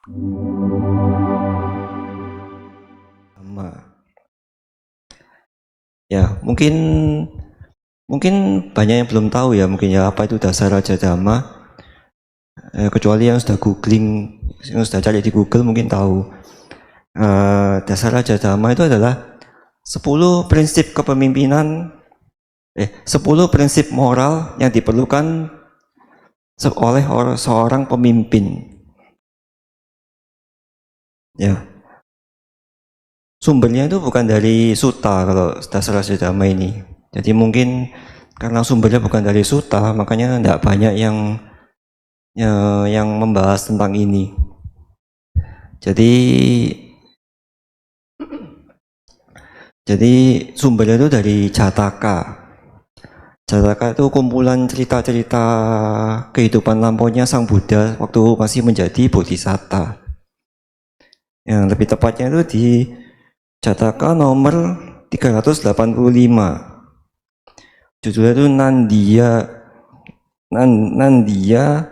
Ya, mungkin banyak yang belum tahu ya, mungkin ya apa itu dasar Raja Dhamma. Kecuali yang sudah googling, yang sudah cari di Google mungkin tahu. Dasar Raja Dhamma itu adalah 10 prinsip kepemimpinan, 10 prinsip moral yang diperlukan oleh seorang pemimpin. Ya, sumbernya itu bukan dari Sutta kalau dasar Raja Dhamma ini. Jadi mungkin karena sumbernya bukan dari Sutta, makanya tidak banyak yang membahas tentang ini. Jadi sumbernya itu dari Jataka. Jataka itu kumpulan cerita-cerita kehidupan lampaunya Sang Buddha waktu masih menjadi Bodhisatta. Yang lebih tepatnya itu di Jataka nomor 385. Judulnya itu Nandiya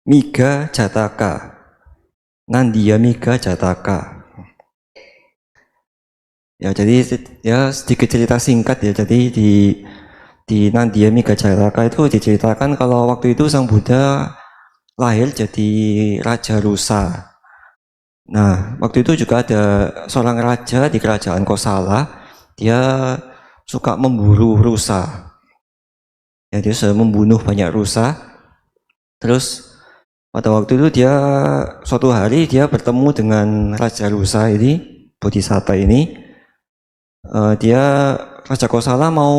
Miga Jataka. Nandiya Miga Jataka. Ya, jadi ya sedikit cerita singkat ya. Jadi di Nandiya Miga Jataka itu diceritakan kalau waktu itu Sang Buddha lahir jadi Raja Rusa. Nah, waktu itu juga ada seorang raja di kerajaan Kosala. Dia suka memburu rusa. Ya, dia sudah membunuh banyak rusa. Terus pada waktu itu suatu hari dia bertemu dengan Raja Rusa ini, Bodhisatta ini. Raja Kosala mau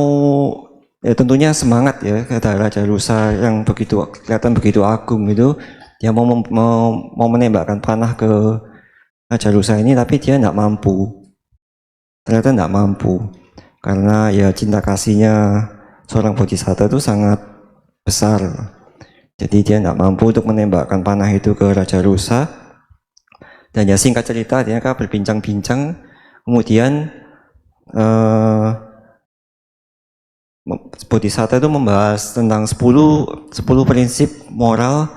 tentunya semangat ya, kata Raja Rusa yang kelihatan begitu agung itu. Dia mau menembakkan panah ke Raja Rusa ini, tapi dia tidak mampu. Ternyata tidak mampu karena ya cinta kasihnya seorang Bodhisatta itu sangat besar. Jadi dia tidak mampu untuk menembakkan panah itu ke Raja Rusa. Dan ya singkat cerita, dia berbincang-bincang. Kemudian Bodhisatta itu membahas tentang 10 prinsip moral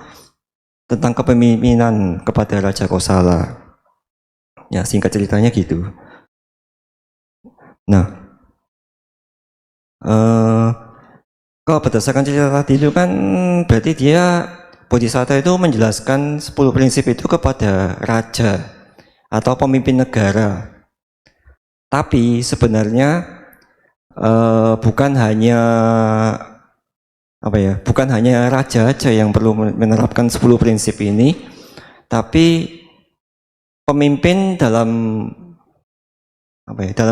tentang kepemimpinan kepada Raja Kosala. Ya, singkat ceritanya gitu. Nah, kalau berdasarkan cerita tadi itu kan berarti Bodhisatta itu menjelaskan 10 prinsip itu kepada raja atau pemimpin negara. Tapi sebenarnya bukan hanya raja aja yang perlu menerapkan 10 prinsip ini, tapi pemimpin dalam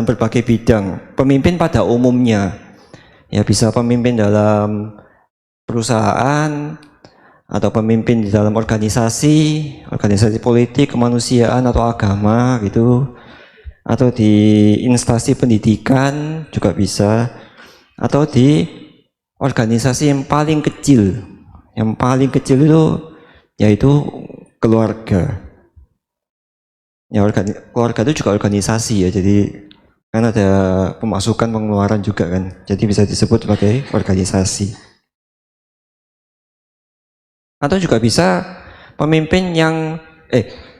berbagai bidang, pemimpin pada umumnya, ya bisa pemimpin dalam perusahaan atau pemimpin di dalam organisasi politik, kemanusiaan atau agama gitu, atau di instansi pendidikan juga bisa, atau di organisasi yang paling kecil itu yaitu keluarga. Ya, keluarga itu juga organisasi ya, jadi kan ada pemasukan pengeluaran juga kan, jadi bisa disebut sebagai organisasi. Atau juga bisa pemimpin yang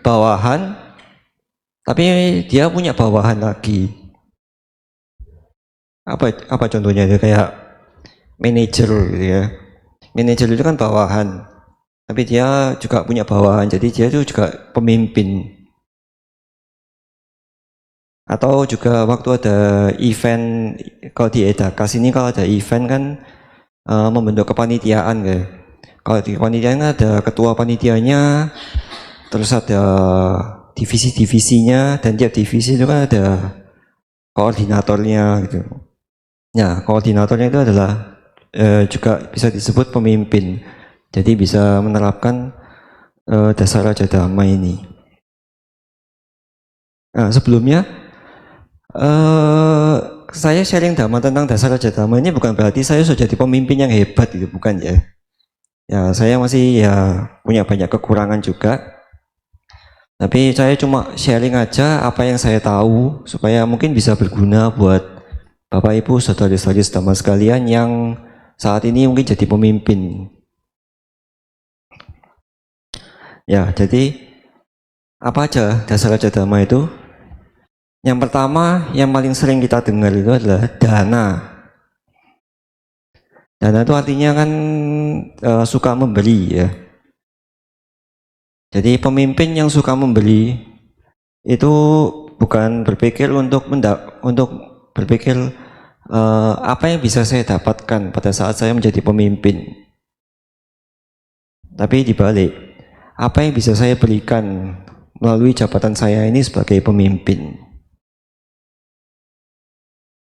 bawahan, tapi dia punya bawahan lagi. Apa contohnya? Dia kayak manajer gitu ya. Manajer itu kan bawahan, tapi dia juga punya bawahan, jadi dia itu juga pemimpin. Atau juga waktu ada event, kalau di Edakas ini kalau ada event kan membentuk kepanitiaan kayak. Kalau di kepanitiaan ada ketua panitianya, terus ada divisi-divisinya, dan tiap divisi itu kan ada koordinatornya gitu. Nah, koordinatornya itu adalah juga bisa disebut pemimpin. Jadi bisa menerapkan dasar Raja Dhamma ini. Nah, sebelumnya saya sharing Dhamma tentang dasar Raja Dhamma ini bukan berarti saya sudah jadi pemimpin yang hebat gitu, bukan ya. Ya, saya masih punya banyak kekurangan juga. Tapi saya cuma sharing aja apa yang saya tahu supaya mungkin bisa berguna buat Bapak Ibu saudara-saudari Dhamma sekalian yang saat ini mungkin jadi pemimpin. Ya, jadi Apa aja dasar raja dharma itu? Yang pertama, yang paling sering kita dengar itu adalah dana. Dana itu artinya kan suka memberi ya. Jadi pemimpin yang suka memberi itu bukan berpikir untuk berpikir apa yang bisa saya dapatkan pada saat saya menjadi pemimpin. Tapi dibalik, apa yang bisa saya berikan melalui jabatan saya ini sebagai pemimpin.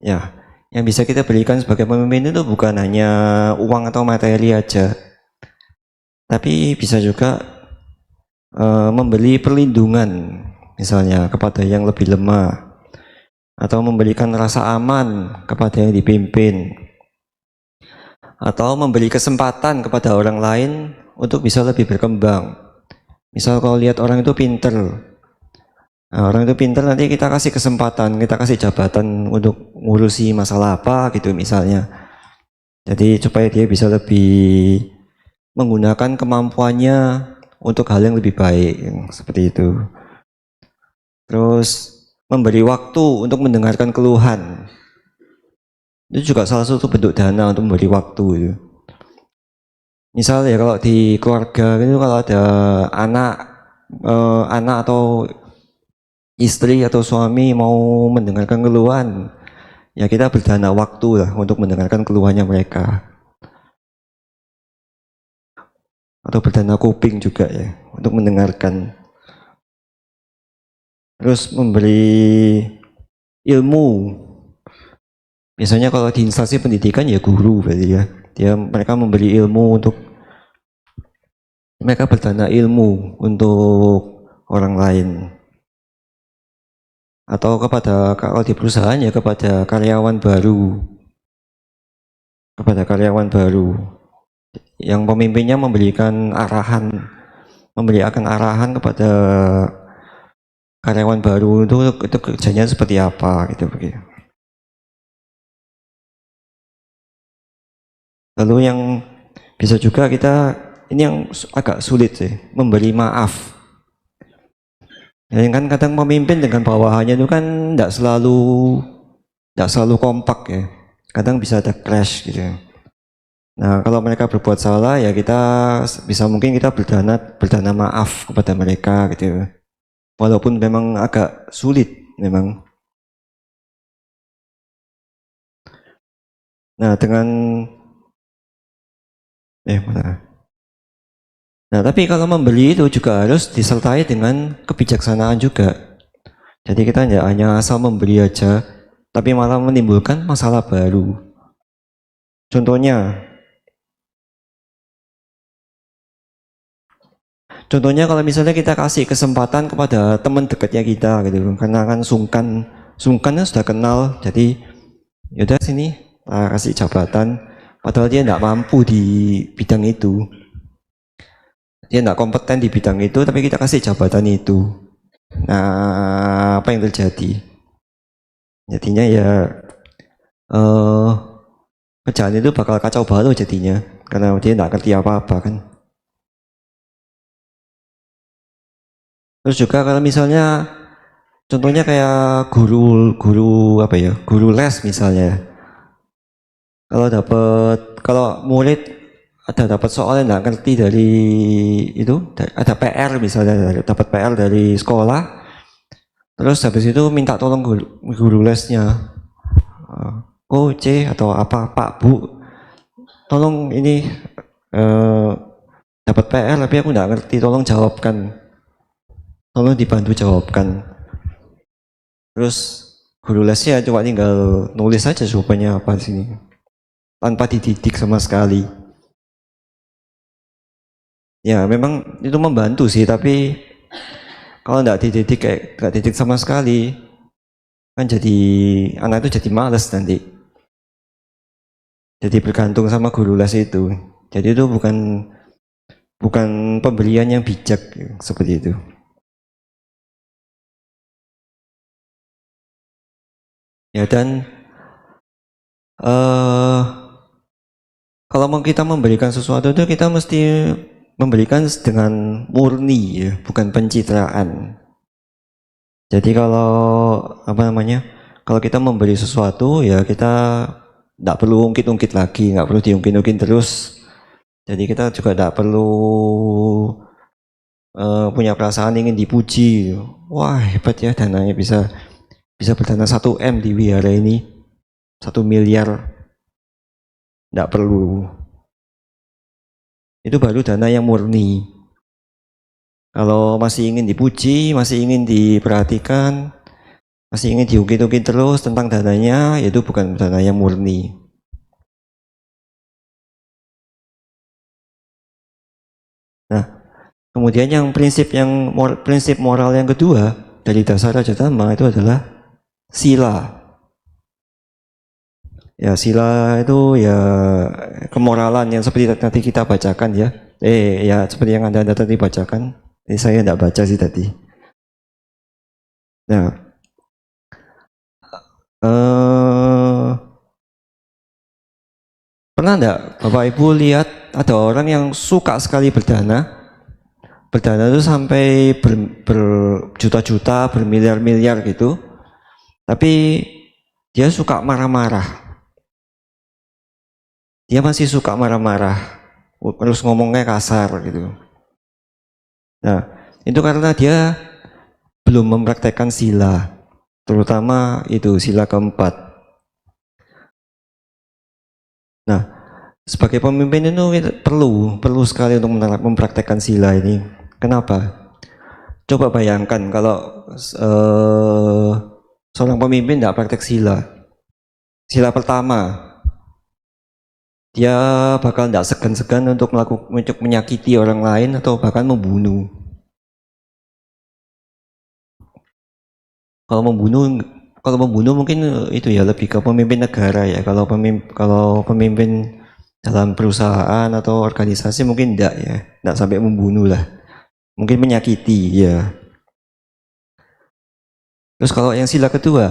Ya, yang bisa kita berikan sebagai pemimpin itu bukan hanya uang atau materi aja, tapi bisa juga memberi perlindungan, misalnya kepada yang lebih lemah, atau memberikan rasa aman kepada yang dipimpin, atau memberi kesempatan kepada orang lain untuk bisa lebih berkembang. Misal kalau lihat orang itu pinter, orang itu pinter, nanti kita kasih kesempatan, kita kasih jabatan untuk ngurusi masalah apa gitu misalnya. Jadi supaya dia bisa lebih menggunakan kemampuannya untuk hal yang lebih baik, seperti itu. Terus memberi waktu untuk mendengarkan keluhan, itu juga salah satu bentuk dana untuk memberi waktu itu. Misal ya kalau di keluarga itu kalau ada anak atau istri atau suami mau mendengarkan keluhan, ya kita berdana waktu lah untuk mendengarkan keluhannya mereka. Atau berdana kuping juga ya untuk mendengarkan. Terus memberi ilmu. Biasanya kalau di instansi pendidikan ya guru berarti ya. Mereka memberi ilmu untuk mereka berdana ilmu untuk orang lain. Atau kalau di perusahaan ya kepada karyawan baru. Kepada karyawan baru. Yang pemimpinnya memberikan arahan kepada karyawan baru itu kerjanya seperti apa gitu begitu. Lalu yang bisa juga kita, ini yang agak sulit sih, memberi maaf. Ya, kan kadang pemimpin dengan bawahannya itu kan tidak selalu kompak ya. Kadang bisa ada clash gitu. Nah, kalau mereka berbuat salah ya kita mungkin kita berdana maaf kepada mereka gitu. Walaupun memang agak sulit memang. Nah, Nah, tapi kalau membeli itu juga harus disertai dengan kebijaksanaan juga. Jadi kita tidak hanya asal membeli aja, tapi malah menimbulkan masalah baru. Contohnya kalau misalnya kita kasih kesempatan kepada teman dekatnya kita gitu, karena kan sungkannya sudah kenal, jadi yaudah sini kasih jabatan, padahal dia tidak mampu di bidang itu, dia tidak kompeten di bidang itu, tapi kita kasih jabatan itu. Nah, apa yang terjadi? Jadinya ya kerjaan itu bakal kacau balau jadinya, karena dia tidak ngerti apa-apa kan. Terus juga kalau misalnya contohnya kayak guru les misalnya. Kalau murid dapat soal yang nggak ngerti dari itu, ada PR misalnya, dapat PR dari sekolah, terus habis itu minta tolong guru lesnya, C atau apa, Pak Bu, tolong ini dapat PR tapi aku nggak ngerti, tolong jawabkan. Tolong dibantu jawabkan. Terus guru lesnya coba tinggal nulis saja jawabannya apa di sini, tanpa dididik sama sekali. Ya memang itu membantu sih, tapi kalau nggak dididik sama sekali, kan jadi anak itu jadi malas nanti. Jadi bergantung sama guru les itu. Jadi itu bukan pemberian yang bijak seperti itu. Ya dan kalau kita memberikan sesuatu itu kita mesti memberikan dengan murni ya, bukan pencitraan. Jadi kalau apa namanya, kalau kita memberi sesuatu ya kita tidak perlu ungkit-ungkit lagi, nggak perlu diungkit-ungkit terus. Jadi kita juga tidak perlu punya perasaan ingin dipuji. Wah hebat ya dananya bisa berdana 1 M di wihara ini, 1 miliar. Tidak perlu. Itu baru dana yang murni. Kalau masih ingin dipuji, masih ingin diperhatikan, masih ingin diungkit-ungkit terus tentang dananya, itu bukan dana yang murni. Nah, kemudian prinsip moral yang kedua dari dasar Raja Dhamma itu adalah sila. Ya, sila itu ya kemoralan yang seperti nanti kita bacakan ya. Ya seperti yang Anda tadi bacakan. Ini saya tidak baca sih tadi. Nah, pernah enggak Bapak Ibu lihat ada orang yang suka sekali berdana? Berdana itu sampai berjuta-juta, bermiliar-miliar gitu. Tapi dia suka marah-marah. Dia masih suka marah-marah. Terus ngomongnya kasar gitu. Nah, itu karena dia belum mempraktekkan sila. Terutama itu sila keempat. Nah, sebagai pemimpin itu perlu sekali untuk mempraktekkan sila ini. Kenapa? Coba bayangkan kalau seorang pemimpin tidak praktek sila. Sila pertama, dia bakal tidak segan-segan untuk menyakiti orang lain atau bahkan membunuh. Kalau membunuh mungkin itu ya lebih ke pemimpin negara ya. Kalau pemimpin dalam perusahaan atau organisasi mungkin tidak sampai membunuh lah. Mungkin menyakiti ya. Terus kalau yang sila kedua,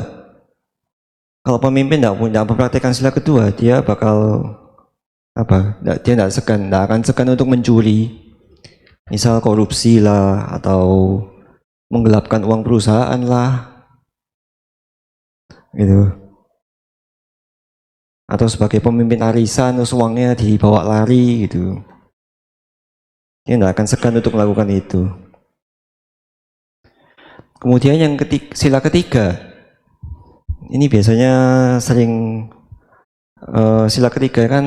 kalau pemimpin tidak mempraktekkan sila kedua, dia bakal dia tidak akan segan untuk mencuri, misal korupsi lah atau menggelapkan uang perusahaan lah, gitu. Atau sebagai pemimpin arisan terus uangnya dibawa lari gitu. Dia tidak akan segan untuk melakukan itu. Kemudian yang sila ketiga, ini biasanya sering sila ketiga kan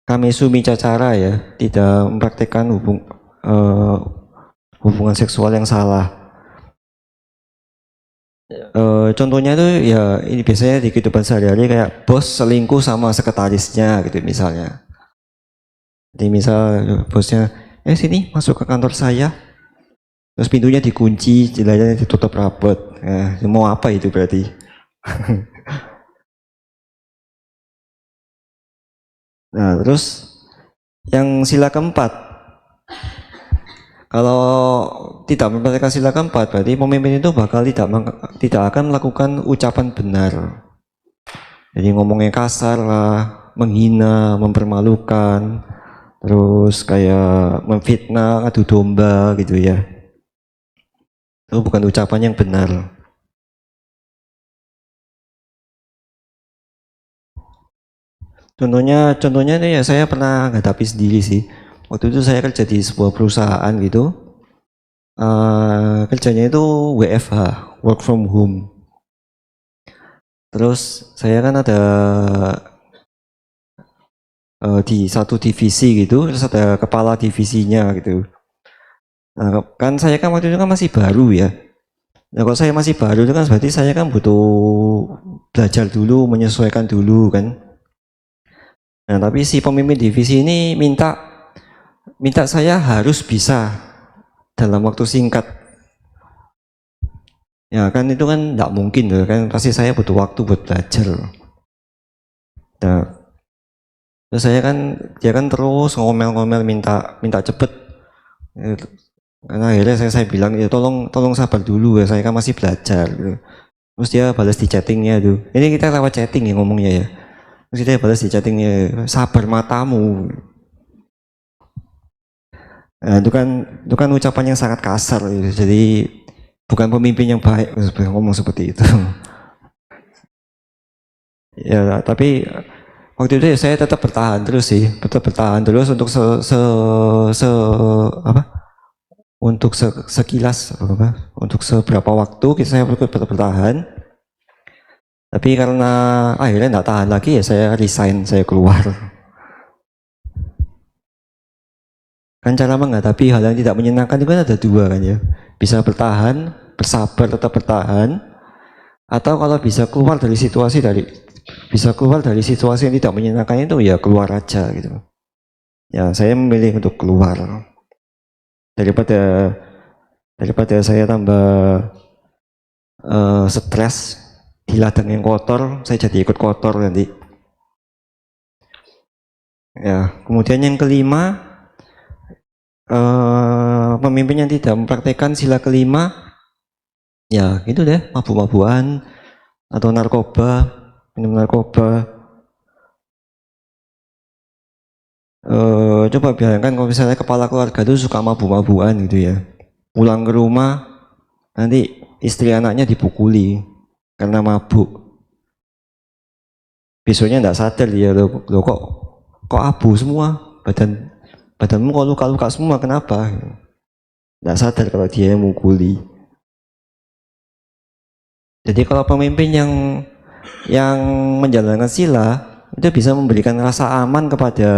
Kamesu Micacara ya, tidak mempraktekkan hubungan seksual yang salah. Contohnya itu ya ini biasanya di kehidupan sehari-hari kayak bos selingkuh sama sekretarisnya gitu misalnya. Jadi misal bosnya, sini masuk ke kantor saya, terus pintunya dikunci, jendelanya ditutup rapat. Mau apa itu berarti? Nah terus yang sila keempat, kalau tidak mempraktikkan sila keempat, berarti pemimpin itu bakal tidak akan melakukan ucapan benar. Jadi ngomongnya kasar lah, menghina, mempermalukan, terus kayak memfitnah, adu domba gitu ya. Itu bukan ucapan yang benar. Contohnya ini ya saya pernah menghadapi sendiri sih. Waktu itu saya kerja di sebuah perusahaan gitu. Kerjanya itu WFH, work from home. Terus saya kan ada di satu divisi gitu, terus ada kepala divisinya gitu. Nah, kan saya kan waktu itu kan masih baru ya. Nah, kalau saya masih baru itu kan berarti saya kan butuh belajar dulu, menyesuaikan dulu kan. Nah, tapi si pemimpin divisi ini minta saya harus bisa dalam waktu singkat. Ya kan itu kan tidak mungkin loh kan, pasti saya butuh waktu buat belajar. Nah, terus dia kan terus ngomel-ngomel minta cepet. Karena akhirnya saya bilang ya tolong sabar dulu ya, saya kan masih belajar. Terus dia balas di chattingnya tuh. Ini kita lewat chatting ya ngomongnya ya. Terus dia balas di chattingnya, sabar matamu. Nah, itu kan ucapan yang sangat kasar gitu. Jadi bukan pemimpin yang baik ngomong seperti itu. Ya, tapi waktu itu ya saya tetap bertahan terus sih, tetap bertahan terus untuk se apa? Untuk sekilas apa? Untuk seberapa waktu saya tetap bertahan. Tapi karena akhirnya nggak tahan lagi ya saya resign, saya keluar. Kan cara menghadapi hal yang tidak menyenangkan itu kan ada dua kan ya. Bisa bertahan, bersabar tetap bertahan, atau kalau bisa keluar dari situasi yang tidak menyenangkan itu ya keluar aja gitu. Ya saya memilih untuk keluar daripada saya tambah stres di ladang yang kotor, saya jadi ikut kotor nanti. Ya, kemudian yang kelima, pemimpin yang tidak mempraktekkan sila kelima, ya gitu deh, mabuk-mabukan atau narkoba, minum narkoba. Coba bayangkan kalau misalnya kepala keluarga itu suka mabuk-mabukan gitu ya, pulang ke rumah nanti istri anaknya dipukuli karena mabuk. Besoknya nggak sadar dia, lo kok abu semua, badanmu kok luka-luka semua, kenapa? Nggak sadar kalau dia yang mukuli. Jadi kalau pemimpin yang menjalankan sila itu bisa memberikan rasa aman kepada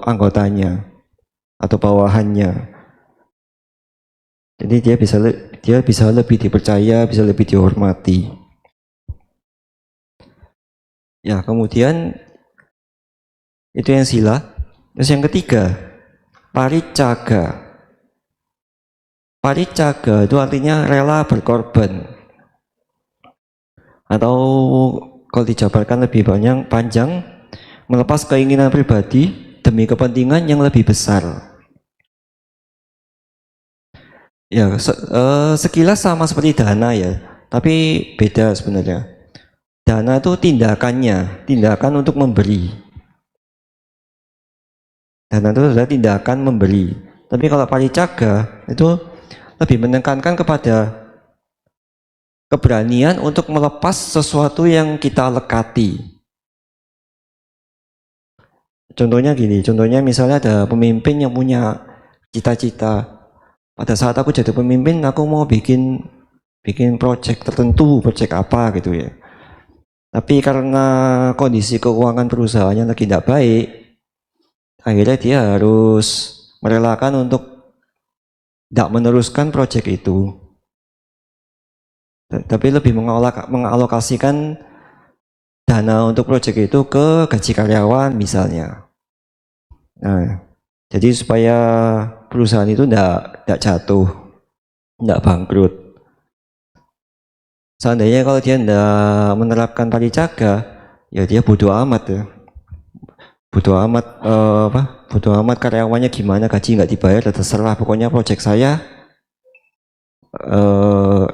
anggotanya atau bawahannya. Jadi dia bisa lebih dipercaya, bisa lebih dihormati. Ya, kemudian itu yang sila. Terus yang ketiga, paricaga. Paricaga itu artinya rela berkorban. Atau kalau dijabarkan lebih panjang, melepas keinginan pribadi demi kepentingan yang lebih besar. Ya, sekilas sama seperti dana ya, tapi beda sebenarnya. Dana itu tindakan untuk memberi. Dana itu adalah tindakan memberi. Tapi kalau paricaga itu lebih menekankan kepada keberanian untuk melepas sesuatu yang kita lekati. Contohnya gini, misalnya ada pemimpin yang punya cita-cita. Pada saat aku jadi pemimpin, aku mau bikin proyek tertentu, proyek apa gitu ya. Tapi karena kondisi keuangan perusahaannya lagi tidak baik, akhirnya dia harus merelakan untuk tidak meneruskan proyek itu. Tapi lebih mengalokasikan dana untuk proyek itu ke gaji karyawan misalnya. Nah, jadi supaya perusahaan itu tidak jatuh, tidak bangkrut. Seandainya kalau dia tidak menerapkan paricaga, ya dia bodoh amat ya. Bodoh amat karyawannya gimana, gaji nggak dibayar, terserah. Pokoknya proyek saya,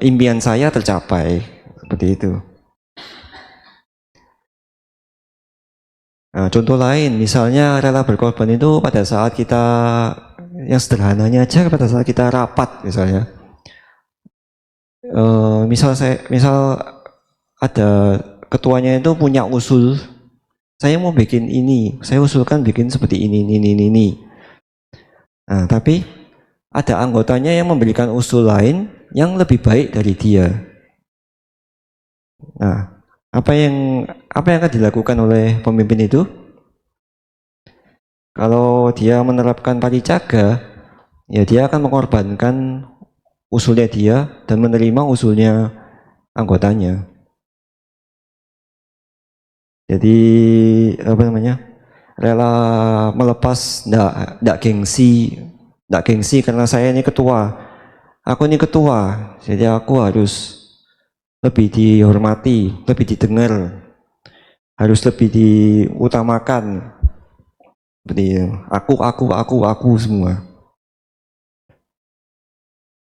impian saya tercapai, seperti itu. Nah, contoh lain, misalnya rela berkorban itu pada saat kita, yang sederhananya aja, pada saat kita rapat misalnya. Misal ada ketuanya itu punya usul, saya mau bikin ini, saya usulkan bikin seperti ini. Nah, tapi ada anggotanya yang memberikan usul lain yang lebih baik dari dia. Nah, apa yang akan dilakukan oleh pemimpin itu? Kalau dia menerapkan paricaga, ya dia akan mengorbankan usulnya dia dan menerima usulnya anggotanya. Jadi rela melepas ndak gengsi karena saya ini ketua. Aku ini ketua, jadi aku harus lebih dihormati, lebih didengar, harus lebih diutamakan. Seperti aku semua.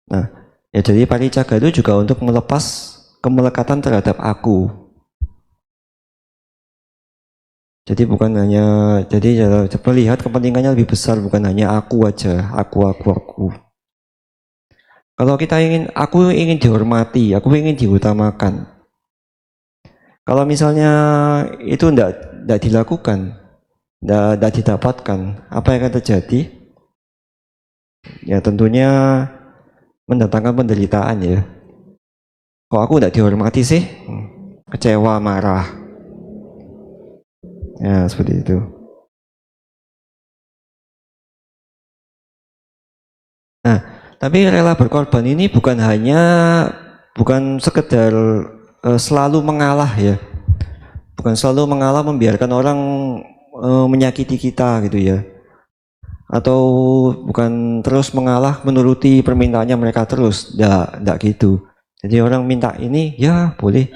Nah, ya jadi paricaga itu juga untuk melepas kemelekatan terhadap aku. Jadi bukan hanya, jadi melihat kepentingannya lebih besar, bukan hanya aku aja, aku. Kalau kita aku ingin dihormati, aku ingin diutamakan. Kalau misalnya itu tidak dilakukan, tidak didapatkan, apa yang akan terjadi? Ya tentunya mendatangkan penderitaan ya. Kok aku tidak dihormati sih? Kecewa, marah. Ya seperti itu. Nah, tapi rela berkorban ini bukan sekedar selalu mengalah ya. Bukan selalu mengalah membiarkan orang menyakiti kita gitu ya. Atau bukan terus mengalah menuruti permintaannya mereka terus. Enggak gitu. Jadi orang minta ini ya boleh.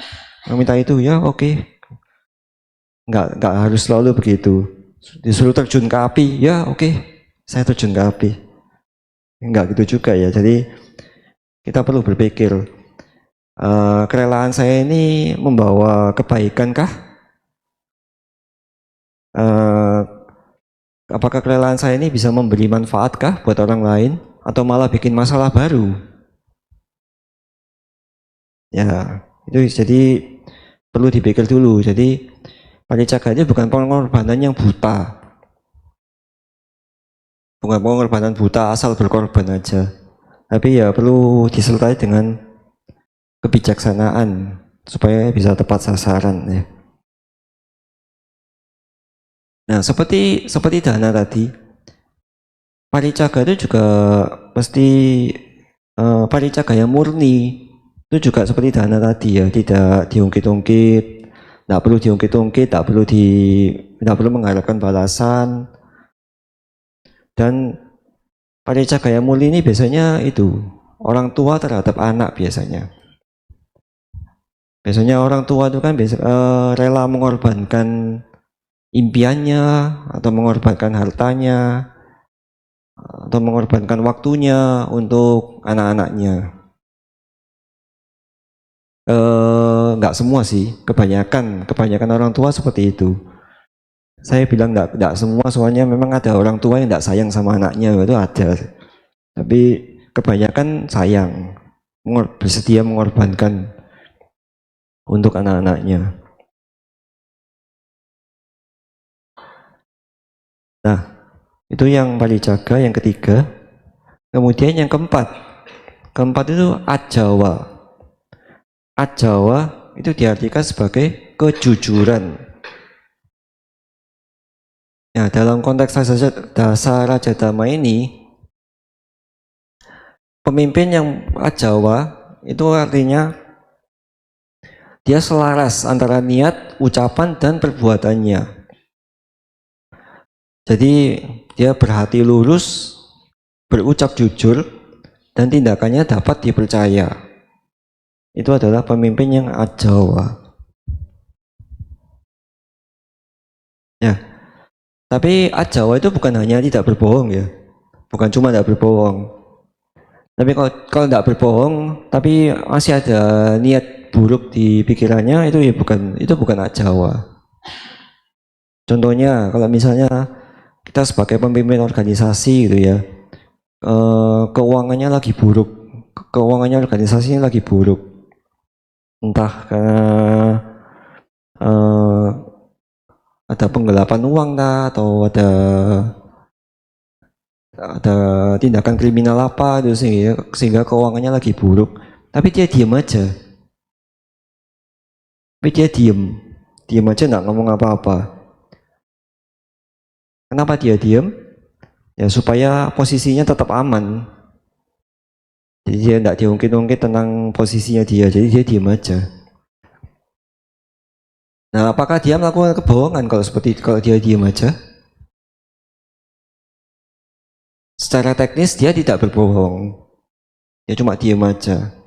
Orang minta itu ya oke. Enggak harus selalu begitu. Disuruh terjun ke api ya oke. Saya terjun ke api. Enggak gitu juga ya. Jadi kita perlu berpikir kerelaan saya ini membawa kebaikan kah? Apakah kerelaan saya ini bisa memberi manfaat kah buat orang lain atau malah bikin masalah baru? Ya, itu jadi perlu dipikir dulu. Jadi paricaga ini bukan pengorbanan yang buta. Bukan pengorbanan buta asal berkorban aja. Tapi ya perlu disertai dengan kebijaksanaan supaya bisa tepat sasaran ya. Nah, seperti dana tadi, paricaga itu juga mesti paricaga yang murni itu juga seperti dana tadi ya, tidak diungkit-ungkit, tidak perlu diungkit-ungkit, tidak perlu mengharapkan balasan. Dan paricaga yang murni ini biasanya itu orang tua terhadap anak biasanya. Biasanya orang tua itu kan rela mengorbankan impiannya atau mengorbankan hartanya atau mengorbankan waktunya untuk anak-anaknya. Nggak semua sih, kebanyakan orang tua seperti itu. Saya bilang nggak semua, soalnya memang ada orang tua yang nggak sayang sama anaknya, itu ada. Tapi kebanyakan sayang, bersedia mengorbankan untuk anak-anaknya. Nah, itu yang paricaga, yang ketiga. Kemudian yang keempat itu ajawa. Ajawa itu diartikan sebagai kejujuran. Nah, dalam konteks dasar Raja Dhamma ini, pemimpin yang ajawa itu artinya dia selaras antara niat, ucapan, dan perbuatannya. Jadi dia berhati lurus, berucap jujur, dan tindakannya dapat dipercaya. Itu adalah pemimpin yang ajawa. Ya, tapi ajawa itu bukan hanya tidak berbohong ya, bukan cuma tidak berbohong. Tapi kalau tidak berbohong, tapi masih ada niat buruk di pikirannya, itu bukan ajawa. Contohnya, kalau misalnya kita sebagai pemimpin organisasi gitu ya, keuangannya lagi buruk, keuangannya organisasinya lagi buruk, entah karena ada penggelapan uang atau ada tindakan kriminal apa itu sehingga keuangannya lagi buruk, tapi dia diam aja, diam aja nggak ngomong apa-apa. Kenapa dia diam? Ya supaya posisinya tetap aman. Jadi dia tidak diungkit-ungkit tentang posisinya dia, jadi dia diam aja. Nah, apakah dia melakukan kebohongan kalau dia diam aja? Secara teknis dia tidak berbohong, dia cuma diam aja.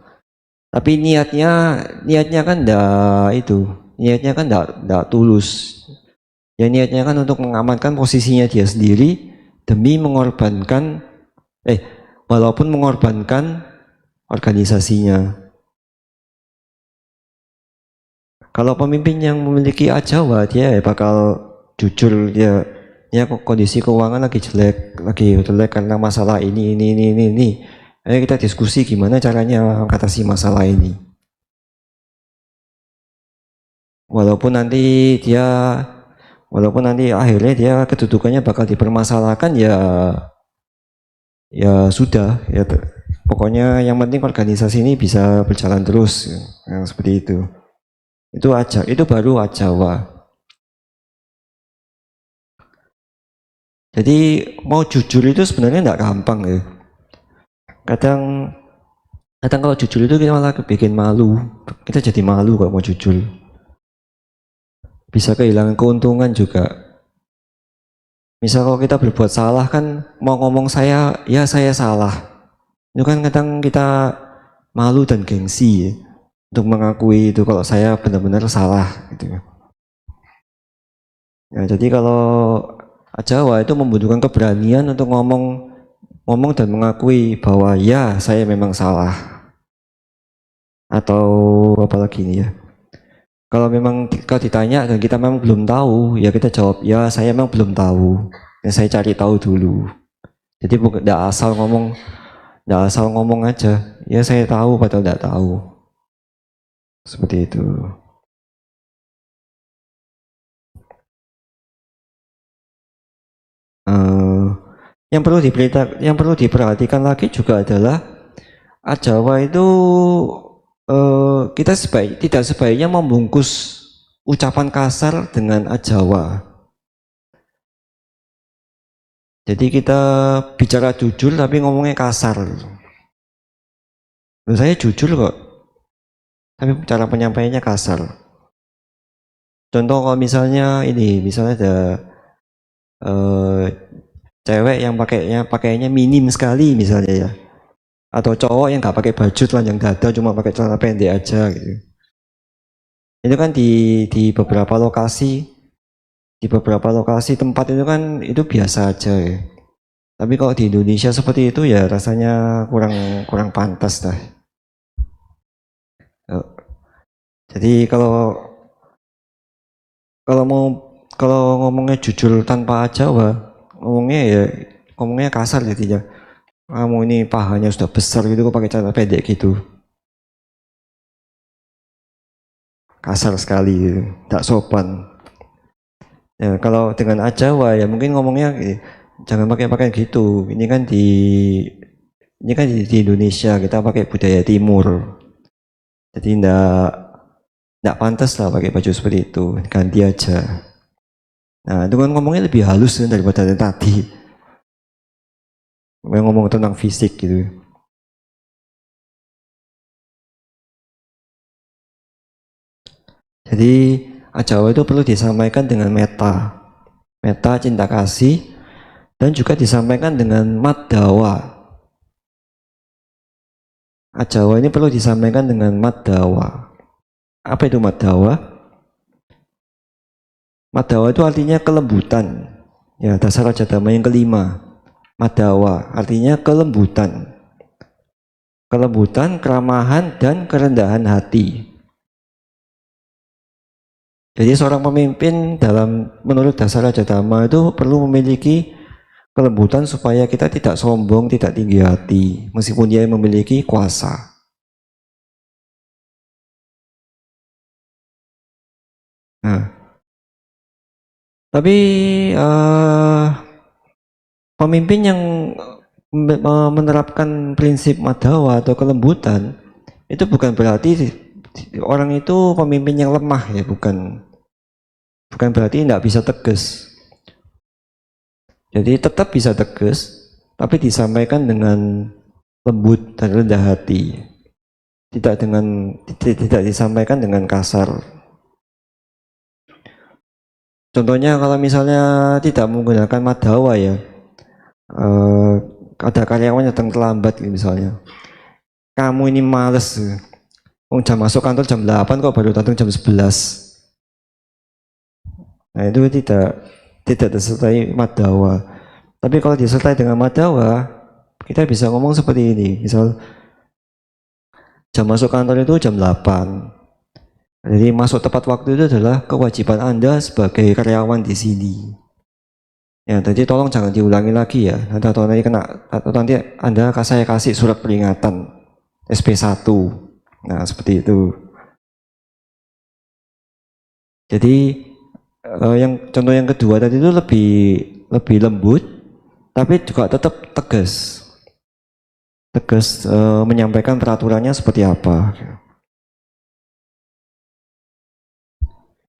Tapi niatnya kan niatnya kan tidak tulus. Ya niatnya kan untuk mengamankan posisinya dia sendiri demi mengorbankan, walaupun mengorbankan organisasinya. Kalau pemimpin yang memiliki ajawa, dia bakal jujur ya kok kondisi keuangan lagi jelek karena masalah ini. Ayo kita diskusi gimana caranya mengatasi masalah ini. Walaupun nanti akhirnya dia kedudukannya bakal dipermasalahkan ya sudah ya pokoknya yang penting organisasi ini bisa berjalan terus yang seperti itu. Itu baru Ajawa. Jadi mau jujur itu sebenarnya tidak gampang ya. Kadang kalau jujur itu kita malah bikin malu. Kita jadi malu kalau mau jujur. Bisa kehilangan keuntungan juga. Misal kalau kita berbuat salah kan mau ngomong saya salah. Itu kan kadang kita malu dan gengsi ya, untuk mengakui itu kalau saya benar-benar salah gitu. Ya, jadi kalau Jawa itu membutuhkan keberanian untuk ngomong dan mengakui bahwa ya saya memang salah. Atau apalagi ini ya. Kalau memang kalau ditanya dan kita memang belum tahu, ya kita jawab ya saya memang belum tahu. Ya saya cari tahu dulu. Jadi bukan tidak asal ngomong aja. Ya saya tahu padahal tidak tahu. Seperti itu. Yang perlu diperhatikan lagi juga adalah Jawa itu kita tidak sebaiknya membungkus ucapan kasar dengan Jawa. Jadi kita bicara jujur tapi ngomongnya kasar. Menurut saya jujur kok, tapi cara penyampaiannya kasar. Contoh kalau misalnya ada cewek yang pakainya minim sekali misalnya ya, atau cowok yang nggak pakai baju telanjang dada cuma pakai celana pendek aja gitu. Itu kan di beberapa lokasi tempat itu kan itu biasa aja ya. Tapi kalau di Indonesia seperti itu ya rasanya kurang pantas dah. Jadi kalau ngomongnya jujur tanpa Jawa, ngomongnya kasar jadinya. Kamu ini pahanya sudah besar gitu kok pakai celana pendek gitu. Kasar sekali gitu, tak sopan. Ya, kalau dengan Jawa ya mungkin ngomongnya jangan pakai gitu. Ini kan di Indonesia kita pakai budaya timur. Jadi enggak pantas lah pakai baju seperti itu. Ganti aja. Nah, itu kan ngomongnya lebih halus kan daripada tadi. Ngomong tentang fisik gitu. Jadi Jawa itu perlu disampaikan dengan meta cinta kasih, dan juga disampaikan dengan maddawa. Jawa ini perlu disampaikan dengan maddawa. Apa itu maddawa? Maddawa itu artinya kelembutan. Ya, dasar raja dhamma yang kelima. Maddawa artinya kelembutan. Kelembutan, keramahan, dan kerendahan hati. Jadi seorang pemimpin menurut dasar raja dhamma itu perlu memiliki kelembutan supaya kita tidak sombong, tidak tinggi hati, meskipun dia memiliki kuasa. Nah, tapi pemimpin yang menerapkan prinsip maddawa atau kelembutan itu bukan berarti orang itu pemimpin yang lemah ya, bukan berarti tidak bisa tegas. Jadi tetap bisa tegas, tapi disampaikan dengan lembut dan rendah hati. Tidak disampaikan dengan kasar. Contohnya kalau misalnya tidak menggunakan maddawa ya, ada karyawan datang terlambat misalnya. Kamu ini males. Jam masuk kantor jam 8 kok baru datang jam 11. Nah, itu tidak disertai maddawa. Tapi kalau disertai dengan maddawa, kita bisa ngomong seperti ini. Misal jam masuk kantor itu jam 8. Jadi masuk tepat waktu itu adalah kewajiban Anda sebagai karyawan di sini. Ya, jadi tolong jangan diulangi lagi ya. Atau nanti Anda saya kasih surat peringatan SP1. Nah, seperti itu. Jadi yang contoh yang kedua tadi itu lebih lembut, tapi juga tetap tegas. Menyampaikan peraturannya seperti apa.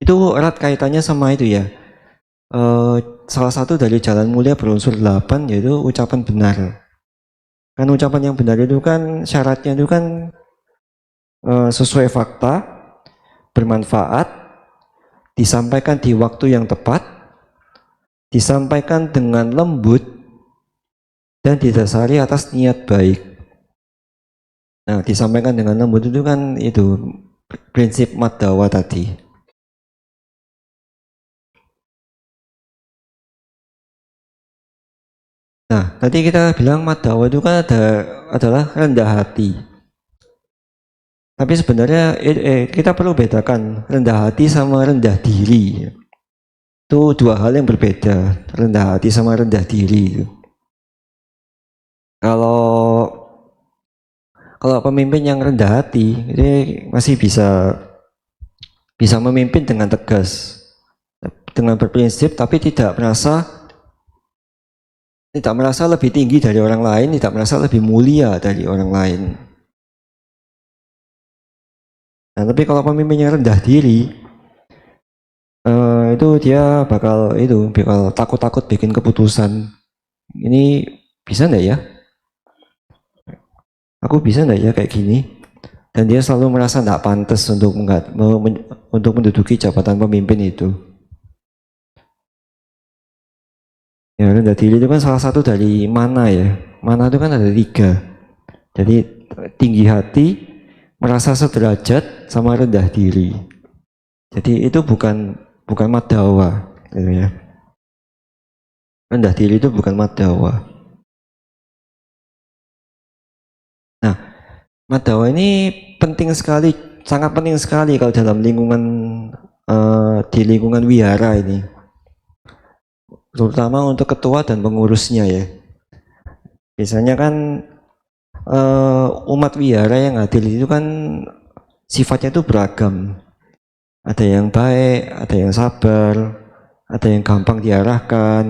Itu erat kaitannya sama itu ya. Salah satu dari jalan mulia berunsur 8 yaitu ucapan benar. Kan ucapan yang benar itu kan syaratnya itu kan sesuai fakta, bermanfaat, disampaikan di waktu yang tepat, disampaikan dengan lembut, dan didasari atas niat baik. Nah, disampaikan dengan lembut itu kan itu prinsip maddawa tadi. Nah, tadi kita bilang maddawa itu kan adalah rendah hati. Tapi sebenarnya kita perlu bedakan rendah hati sama rendah diri. Itu dua hal yang berbeda, rendah hati sama rendah diri. Kalau pemimpin yang rendah hati, ini masih bisa memimpin dengan tegas, dengan berprinsip, tapi tidak merasa lebih tinggi dari orang lain, tidak merasa lebih mulia dari orang lain. Nah, tapi kalau pemimpin yang rendah diri, itu dia bakal takut-takut bikin keputusan. Ini bisa enggak ya? Aku bisa enggak ya kayak gini? Dan dia selalu merasa enggak pantas untuk menduduki jabatan pemimpin itu. Ya, rendah diri itu kan salah satu dari mana ya. Mana itu kan ada 3. Jadi tinggi hati, merasa sederajat, sama rendah diri. Jadi itu bukan maddawa, gitu ya. Rendah diri itu bukan maddawa. Nah, maddawa ini penting sekali, sangat penting sekali kalau dalam lingkungan di lingkungan wihara ini. Terutama untuk ketua dan pengurusnya ya. Biasanya kan umat wihara yang hadir itu kan sifatnya itu beragam. Ada yang baik, ada yang sabar, ada yang gampang diarahkan.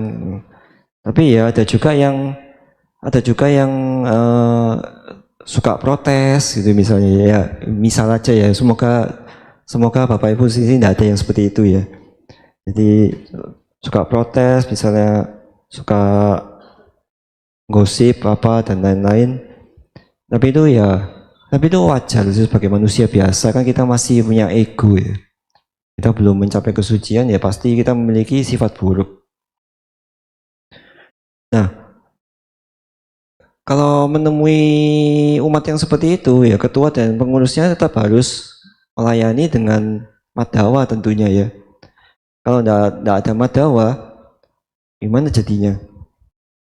Tapi ya ada juga yang suka protes gitu misalnya ya. Misal aja ya, semoga Bapak Ibu sini tidak ada yang seperti itu ya. Jadi suka protes, misalnya suka gosip apa dan lain-lain. Tapi itu wajar sebagai manusia biasa, kan kita masih punya ego ya. Kita belum mencapai kesucian ya pasti kita memiliki sifat buruk. Nah, kalau menemui umat yang seperti itu ya ketua dan pengurusnya tetap harus melayani dengan maddawa tentunya ya. Kalau tidak ada maddawa, gimana jadinya?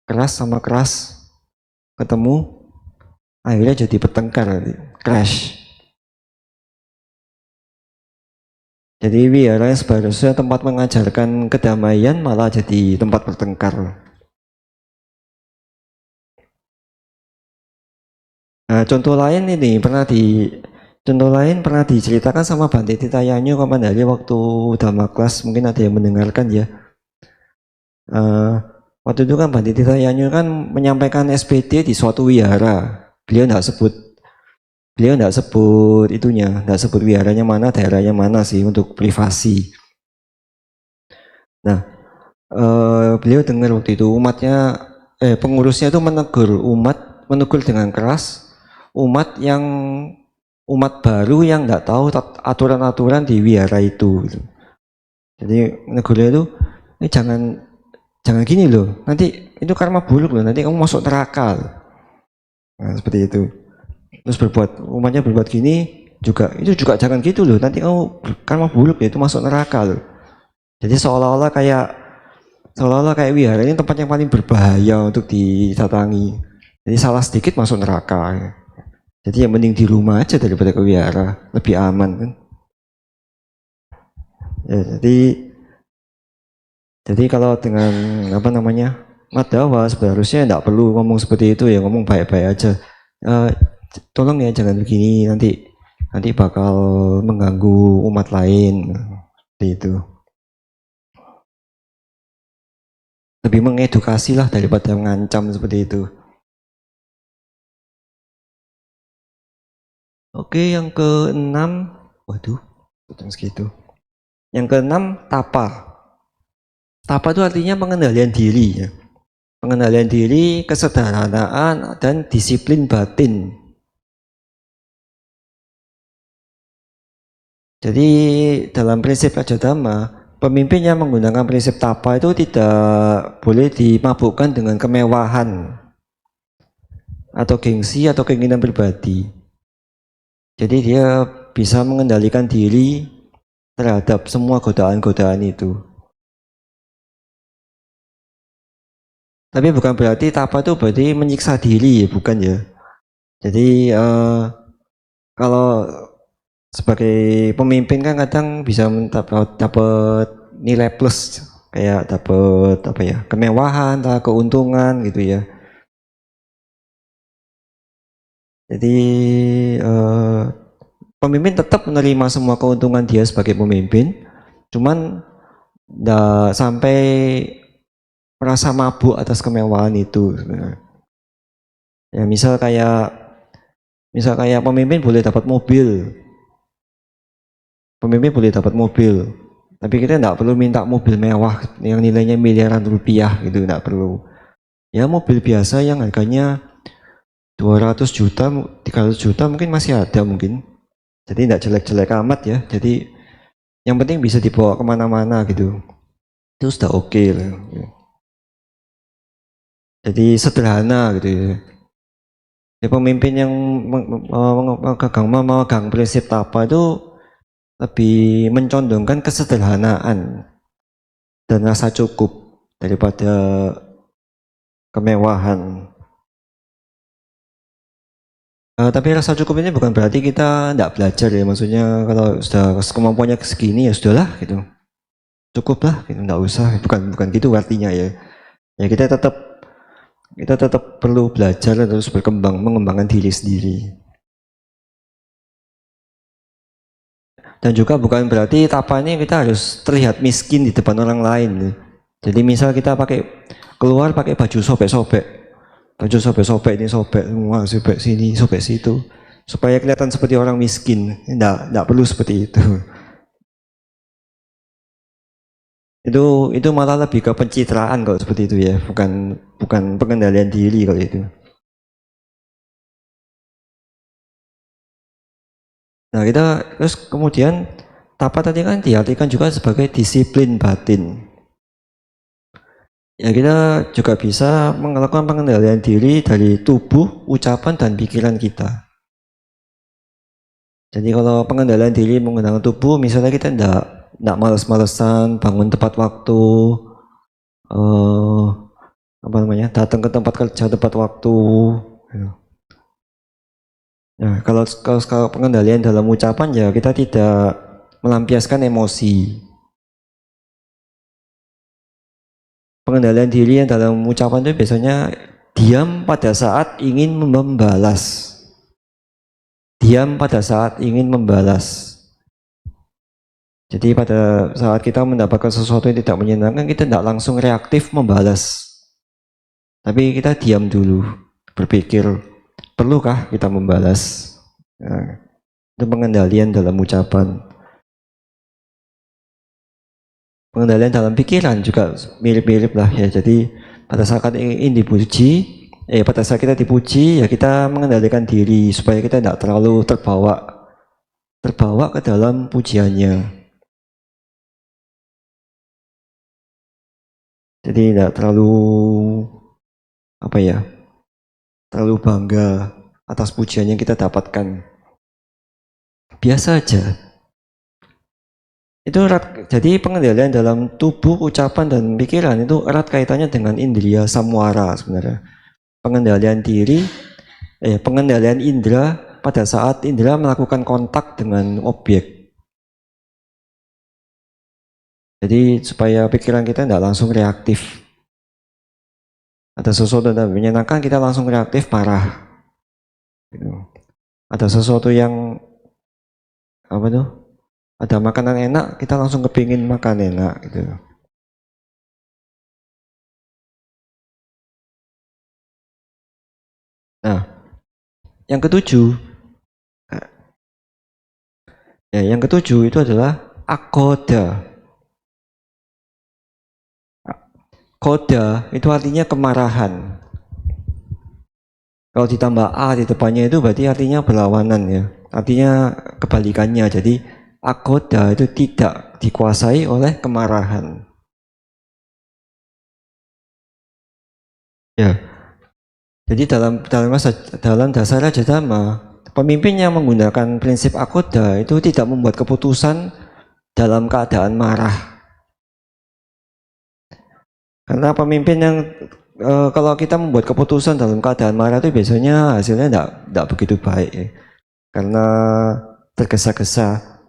Keras sama keras ketemu, akhirnya jadi bertengkar, crash. Jadi wihara yang seharusnya tempat mengajarkan kedamaian malah jadi tempat bertengkar. Nah, contoh lain pernah diceritakan sama Bante Titayanyu kapan hari waktu Dhamma kelas, mungkin ada yang mendengarkan ya. Waktu itu kan Bante Titayanyu kan menyampaikan SPD di suatu wihara. Beliau tidak sebut itunya, tidak sebut wiharanya mana, daerahnya mana sih untuk privasi. Nah, beliau dengar waktu itu pengurusnya itu menegur dengan keras umat baru yang nggak tahu aturan-aturan di wihara itu. Gitu. Jadi negurnya itu jangan gini loh, nanti itu karma buruk loh, nanti kamu masuk neraka. Nah, seperti itu. Terus umatnya berbuat gini itu juga jangan gitu loh, nanti kamu karma buruk ya, itu masuk neraka loh. Jadi seolah-olah kayak wihara ini tempat yang paling berbahaya untuk didatangi. Jadi salah sedikit masuk neraka. Jadi yang mending di rumah aja daripada ke wihara, lebih aman kan. Ya, jadi kalau dengan apa namanya Madawa seharusnya tidak perlu ngomong seperti itu ya, ngomong baik-baik aja. Eh, Tolong ya jangan begini, nanti bakal mengganggu umat lain, seperti itu. Lebih mengedukasi lah daripada mengancam seperti itu. Oke, yang keenam, waduh, potong segitu. Yang keenam, tapa. Tapa itu artinya pengendalian diri ya. Pengendalian diri, kesederhanaan, dan disiplin batin. Jadi dalam prinsip Rajadhamma, pemimpin yang menggunakan prinsip tapa itu tidak boleh dimabukkan dengan kemewahan atau gengsi atau keinginan pribadi. Jadi dia bisa mengendalikan diri terhadap semua godaan-godaan itu. Tapi bukan berarti tapa itu berarti menyiksa diri, bukan ya. Jadi kalau sebagai pemimpin kan kadang bisa dapat nilai plus, kayak dapat apa ya, kemewahan, keuntungan gitu ya. Jadi pemimpin tetap menerima semua keuntungan dia sebagai pemimpin, cuman tidak sampai merasa mabuk atas kemewahan itu sebenarnya. Ya misal kayak pemimpin boleh dapat mobil, tapi kita tidak perlu minta mobil mewah yang nilainya miliaran rupiah gitu, tidak perlu. Ya mobil biasa yang harganya 200 juta, 300 juta mungkin masih ada mungkin. Jadi tidak jelek-jelek amat ya. Jadi yang penting bisa dibawa kemana-mana gitu. Itu sudah oke lah. Jadi sederhana gitu ya. Ya, pemimpin yang memegang prinsip tapa itu lebih mencondongkan kesederhanaan dan rasa cukup daripada kemewahan. Tapi rasa cukup ini bukan berarti kita tidak belajar ya, maksudnya kalau sudah kemampuannya segini ya sudahlah gitu, cukup lah gitu, tidak usah, bukan gitu artinya ya. Ya kita tetap perlu belajar dan terus berkembang, mengembangkan diri sendiri. Dan juga bukan berarti tapa ini kita harus terlihat miskin di depan orang lain. Jadi misal kita keluar pakai baju sobek-sobek, ini sobek semua, sobek sini, sobek situ, supaya kelihatan seperti orang miskin. Tidak perlu seperti itu. Itu malah lebih ke pencitraan kalau seperti itu ya, bukan pengendalian diri kalau itu. Nah kita terus kemudian tapa tadi kan diartikan juga sebagai disiplin batin. Ya kita juga bisa melakukan pengendalian diri dari tubuh, ucapan, dan pikiran kita. Jadi kalau pengendalian diri menggunakan tubuh, misalnya kita tidak males-malesan, bangun tepat waktu, datang ke tempat kerja tepat waktu. Nah, kalau pengendalian dalam ucapan ya kita tidak melampiaskan emosi. Pengendalian diri yang dalam ucapan itu biasanya diam pada saat ingin membalas. Diam pada saat ingin membalas. Jadi pada saat kita mendapatkan sesuatu yang tidak menyenangkan, kita tidak langsung reaktif membalas. Tapi kita diam dulu, berpikir, perlukah kita membalas? Nah, itu pengendalian dalam ucapan. Pengendalian dalam pikiran juga mirip-mirip lah ya. Jadi pada saat ingin dipuji, pada saat kita dipuji ya kita mengendalikan diri supaya kita tidak terlalu terbawa ke dalam pujiannya. Jadi tidak terlalu terlalu bangga atas pujian yang kita dapatkan. Biasa aja. Itu erat, jadi pengendalian dalam tubuh, ucapan, dan pikiran itu erat kaitannya dengan indriya samwara sebenarnya. Pengendalian diri, pengendalian indera pada saat indera melakukan kontak dengan objek. Jadi supaya pikiran kita tidak langsung reaktif. Ada sesuatu yang menyenangkan kita langsung reaktif marah. Gitu. Ada sesuatu yang apa tuh? Ada makanan enak kita langsung kepingin makan enak gitu. Nah, yang ketujuh, yang ketujuh itu adalah akoda. Koda itu artinya kemarahan. Kalau ditambah A di depannya itu berarti artinya berlawanan ya. Artinya kebalikannya. Jadi akoda itu tidak dikuasai oleh kemarahan. Ya. Jadi dalam dasar Raja Dhamma, pemimpin yang menggunakan prinsip akoda itu tidak membuat keputusan dalam keadaan marah. Karena pemimpin yang kalau kita membuat keputusan dalam keadaan marah itu biasanya hasilnya tidak begitu baik ya. Karena tergesa-gesa,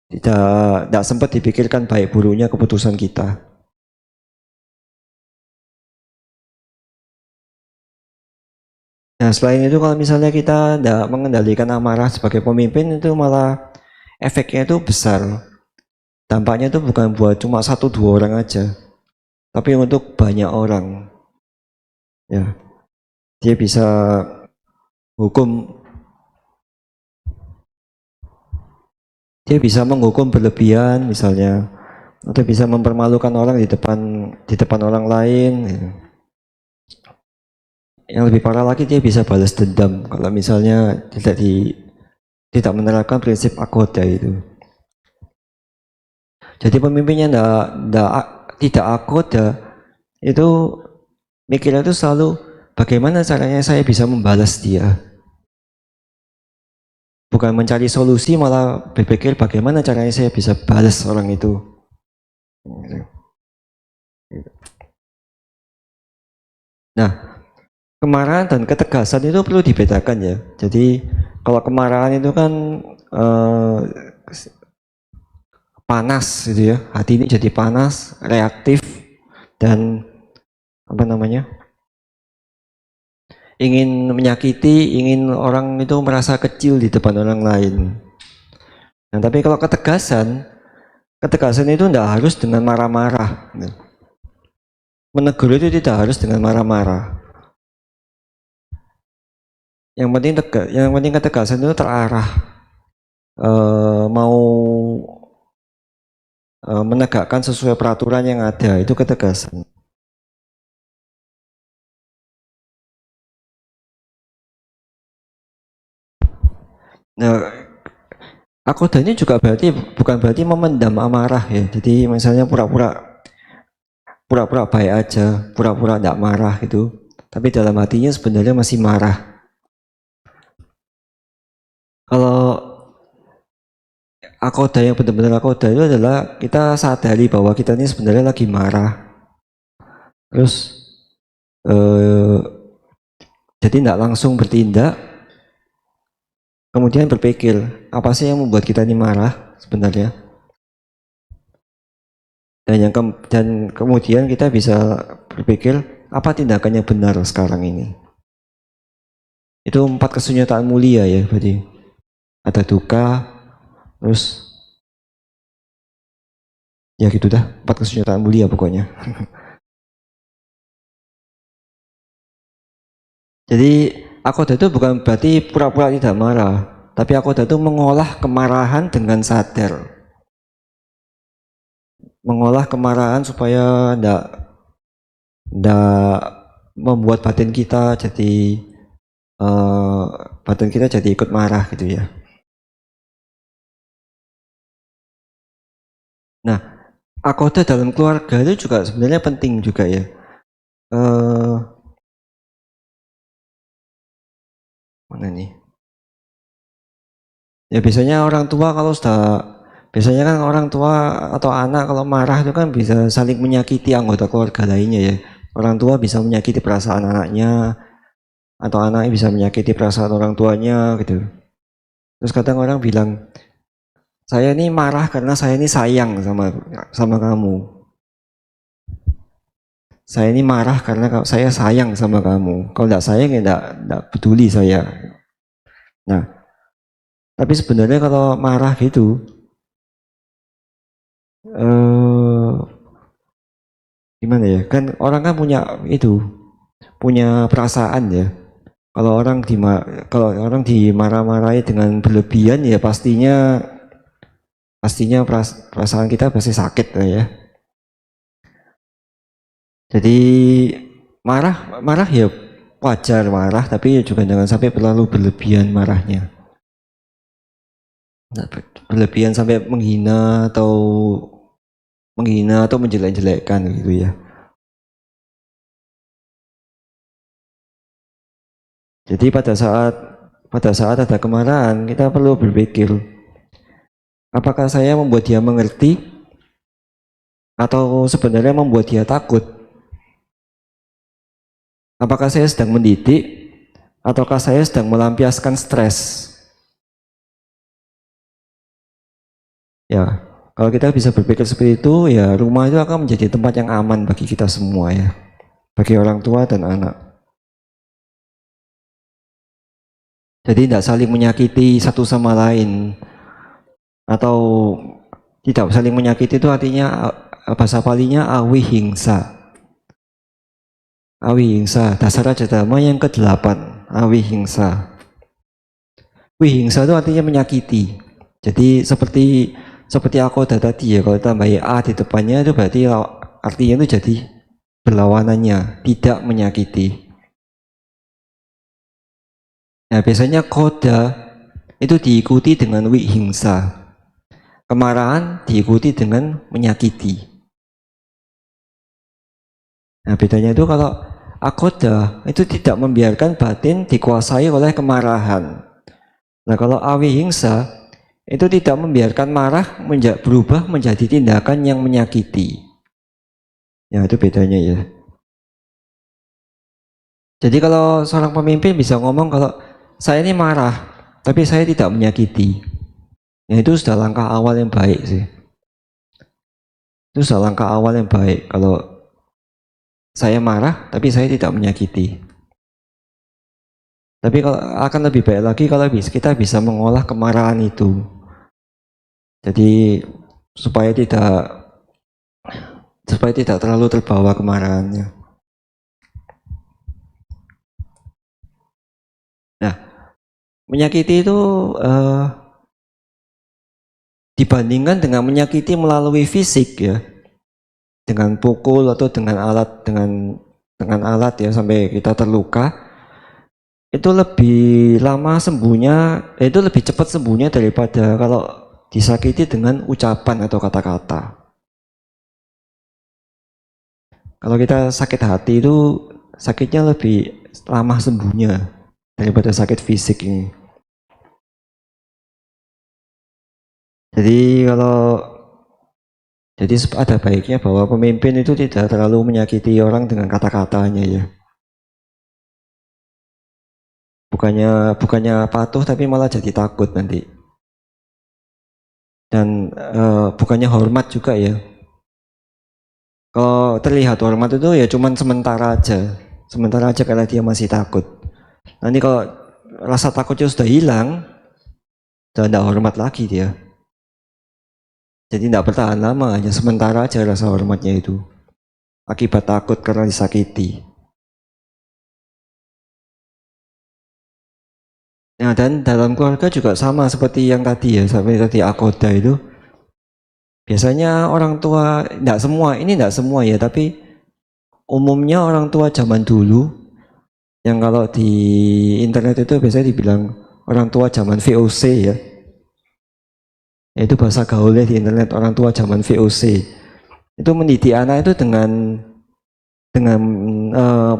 tidak sempat dipikirkan baik buruknya keputusan kita. Nah selain itu kalau misalnya kita tidak mengendalikan amarah sebagai pemimpin itu malah efeknya itu besar. Dampaknya itu bukan buat cuma 1-2 orang aja, tapi untuk banyak orang. Ya, dia bisa menghukum berlebihan misalnya, atau bisa mempermalukan orang di depan orang lain. Ya. Yang lebih parah lagi dia bisa balas dendam kalau misalnya tidak menerapkan prinsip akoda itu. Jadi pemimpinnya tidak akoda itu mikirnya itu selalu bagaimana caranya saya bisa membalas dia. Bukan mencari solusi malah berpikir bagaimana caranya saya bisa balas orang itu. Nah, kemarahan dan ketegasan itu perlu dibedakan ya. Jadi kalau kemarahan itu kan panas gitu ya, hati ini jadi panas, reaktif dan ingin menyakiti, ingin orang itu merasa kecil di depan orang lain. Nah, tapi kalau ketegasan itu tidak harus dengan marah-marah. Menegur itu tidak harus dengan marah-marah. Yang penting ketegasan itu terarah, mau menegakkan sesuai peraturan yang ada, itu ketegasan. Nah, akodanya juga bukan berarti memendam amarah ya. Jadi misalnya pura-pura baik aja, pura-pura tidak marah gitu. Tapi dalam hatinya sebenarnya masih marah. Kalau akoda yang benar-benar akoda itu adalah kita sadari bahwa kita ini sebenarnya lagi marah. Terus jadi tidak langsung bertindak, kemudian berpikir apa sih yang membuat kita ini marah sebenarnya. Dan kemudian kita bisa berpikir apa tindakan yang benar sekarang ini. Itu 4 kesunyatan mulia ya, berarti ada duka, terus ya gitu dah, 4 kesunyatan mulia pokoknya. Jadi akoda itu bukan berarti pura-pura tidak marah, tapi akoda itu mengolah kemarahan dengan sadar. Mengolah kemarahan supaya tidak membuat batin kita jadi ikut marah gitu ya. Nah, akoda dalam keluarga itu juga sebenarnya penting juga ya. Mana nih? Ya biasanya orang tua biasanya kan orang tua atau anak kalau marah itu kan bisa saling menyakiti anggota keluarga lainnya ya. Orang tua bisa menyakiti perasaan anaknya, atau anaknya bisa menyakiti perasaan orang tuanya gitu. Terus kadang orang bilang, Saya ini marah karena saya ini sayang sama kamu. Saya ini marah karena saya sayang sama kamu. Kalau tidak sayang ya tidak peduli saya. Nah, tapi sebenarnya kalau marah gitu, gimana ya? Kan orang kan punya perasaan ya. Kalau orang dimarah-marahi dengan berlebihan ya pastinya perasaan kita pasti sakit lah ya. Jadi marah ya wajar marah, tapi juga jangan sampai terlalu berlebihan marahnya. Berlebihan sampai menghina atau menjelek-jelekkan gitu ya. Jadi pada saat ada kemarahan, kita perlu berpikir, apakah saya membuat dia mengerti atau sebenarnya membuat dia takut? Apakah saya sedang mendidik ataukah saya sedang melampiaskan stres? Ya, kalau kita bisa berpikir seperti itu, ya rumah itu akan menjadi tempat yang aman bagi kita semua ya, bagi orang tua dan anak. Jadi tidak saling menyakiti satu sama lain, atau tidak saling menyakiti itu artinya bahasa palinya awihingsa. Awihingsa, dasar aja dhamma yang ke-8, awihingsa. Wihingsa itu artinya menyakiti. Jadi seperti aku tadi ya, kalau tambahin a di depannya itu berarti artinya itu jadi berlawanannya, tidak menyakiti. Nah biasanya koda itu diikuti dengan wihingsa. Kemarahan diikuti dengan menyakiti. Nah bedanya itu kalau akoda itu tidak membiarkan batin dikuasai oleh kemarahan. Nah kalau awihingsa itu tidak membiarkan marah berubah menjadi tindakan yang menyakiti. Ya itu bedanya ya. Jadi kalau seorang pemimpin bisa ngomong kalau saya ini marah, tapi saya tidak menyakiti. Ya itu sudah langkah awal yang baik sih. Itu sudah langkah awal yang baik kalau saya marah, tapi saya tidak menyakiti. Tapi kalau akan lebih baik lagi kalau kita bisa mengolah kemarahan itu. Jadi supaya tidak terlalu terbawa kemarahannya. Nah, menyakiti itu dibandingkan dengan menyakiti melalui fisik ya, dengan pukul atau dengan alat ya sampai kita terluka, itu lebih lama sembuhnya, itu lebih cepat sembuhnya daripada kalau disakiti dengan ucapan atau kata-kata. Kalau kita sakit hati itu sakitnya lebih lama sembuhnya daripada sakit fisik ini. Jadi ada baiknya bahwa pemimpin itu tidak terlalu menyakiti orang dengan kata-katanya ya. Bukannya patuh tapi malah jadi takut nanti. Dan bukannya hormat juga ya. Kalau terlihat hormat itu ya cuman sementara aja karena dia masih takut. Nanti kalau rasa takutnya sudah hilang, sudah tidak hormat lagi dia. Jadi tidak bertahan lama, hanya sementara aja rasa hormatnya itu. Akibat takut karena disakiti. Nah dan dalam keluarga juga sama seperti yang tadi ya, seperti tadi akoda itu. Biasanya orang tua, tidak semua ya, tapi umumnya orang tua zaman dulu, yang kalau di internet itu biasanya dibilang orang tua zaman VOC ya. Itu bahasa gaulnya di internet, orang tua zaman VOC. Itu mendidik anak itu dengan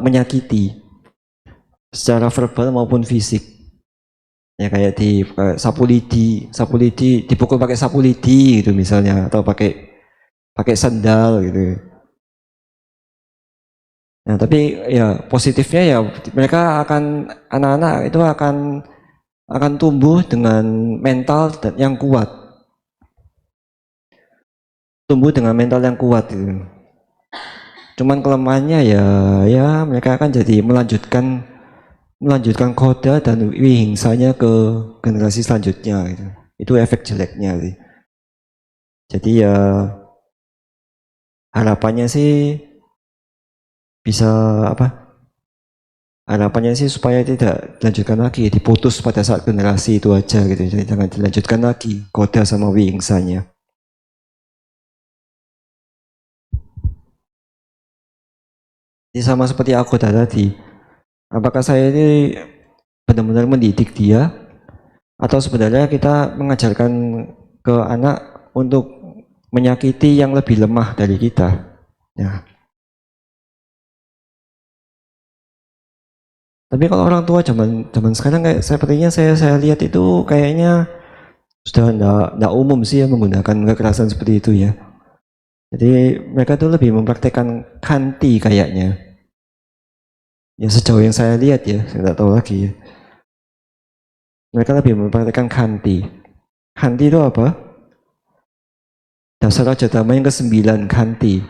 menyakiti secara verbal maupun fisik. Ya kayak sapu lidi dipukul pakai sapu lidi gitu misalnya, atau pakai sandal gitu. Nah tapi ya positifnya ya mereka anak-anak itu akan tumbuh dengan mental yang kuat. tumbuh dengan mental yang kuat gitu. Cuman kelemahannya ya mereka akan jadi melanjutkan koda dan wihingsanya ke generasi selanjutnya gitu. Itu efek jeleknya sih. Jadi ya harapannya sih bisa apa? Harapannya sih supaya tidak dilanjutkan lagi, diputus pada saat generasi itu aja gitu. Jadi jangan dilanjutkan lagi koda sama wihingsanya. Jadi sama seperti aku tadi, apakah saya ini benar-benar mendidik dia atau sebenarnya kita mengajarkan ke anak untuk menyakiti yang lebih lemah dari kita? Ya. Tapi kalau orang tua zaman sekarang kayak sepertinya saya lihat itu kayaknya sudah enggak umum sih ya menggunakan kekerasan seperti itu ya. Jadi mereka tuh lebih mempraktekkan kanti kayaknya. Ya sejauh yang saya lihat ya, saya tidak tahu lagi ya. Mereka lebih mempraktekkan kanti. Kanti itu apa? Dasar Raja Dhamma yang ke-9, kanti.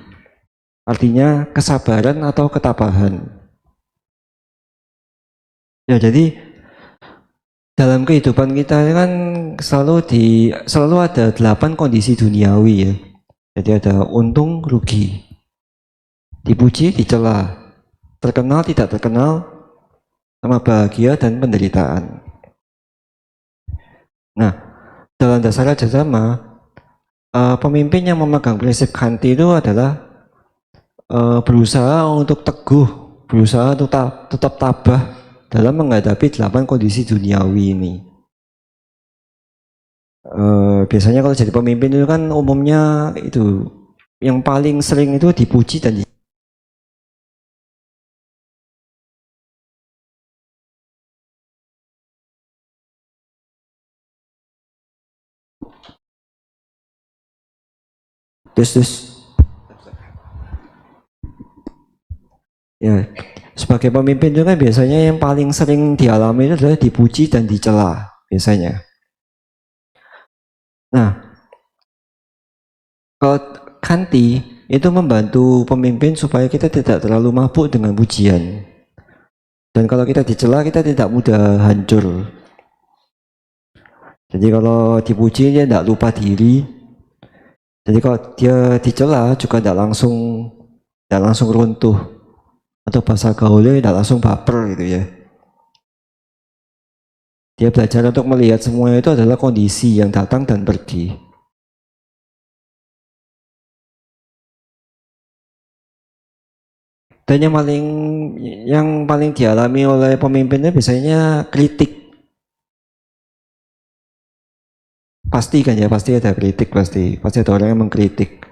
Artinya kesabaran atau ketabahan. Ya jadi dalam kehidupan kita kan selalu ada 8 kondisi duniawi ya. Jadi ada untung, rugi, dipuji, dicela, terkenal, tidak terkenal, sama bahagia dan penderitaan. Nah, dalam dasar Raja Dhamma, pemimpin yang memegang prinsip kanti itu adalah berusaha untuk teguh, berusaha untuk tetap tabah dalam menghadapi 8 kondisi duniawi ini. Biasanya kalau jadi pemimpin itu kan umumnya itu yang paling sering itu dipuji dan terus ya sebagai pemimpin itu kan biasanya yang paling sering dialami itu adalah dipuji dan dicela biasanya. Nah, kalau kanti itu membantu pemimpin supaya kita tidak terlalu mabuk dengan pujian. Dan kalau kita dicela kita tidak mudah hancur. Jadi kalau dipuji dia tidak lupa diri. Jadi kalau dia dicela juga tidak langsung runtuh. Atau bahasa gaulnya tidak langsung baper gitu ya. Dia belajar untuk melihat semuanya itu adalah kondisi yang datang dan pergi. Dan yang paling dialami oleh pemimpinnya biasanya kritik. Pasti kan ya, pasti ada kritik, pasti ada orang yang mengkritik.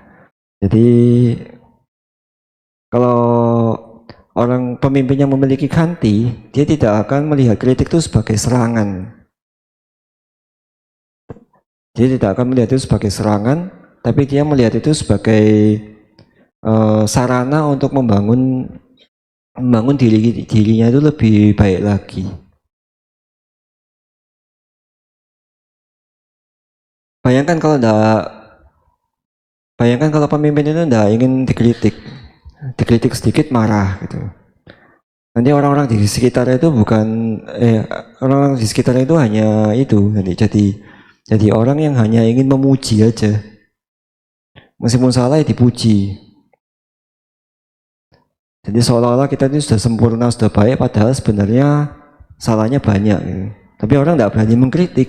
Jadi kalau orang pemimpin yang memiliki kanti, dia tidak akan melihat kritik itu sebagai serangan. Dia tidak akan melihat itu sebagai serangan, tapi dia melihat itu sebagai sarana untuk membangun dirinya itu lebih baik lagi. Bayangkan kalau pemimpin itu tidak ingin dikritik sedikit marah gitu. Nanti orang-orang di sekitar itu orang-orang di sekitar itu hanya itu, jadi orang yang hanya ingin memuji aja. Meskipun salah ya dipuji. Jadi seolah-olah kita ini sudah sempurna, sudah baik, padahal sebenarnya salahnya banyak. Gitu. Tapi orang tidak berani mengkritik.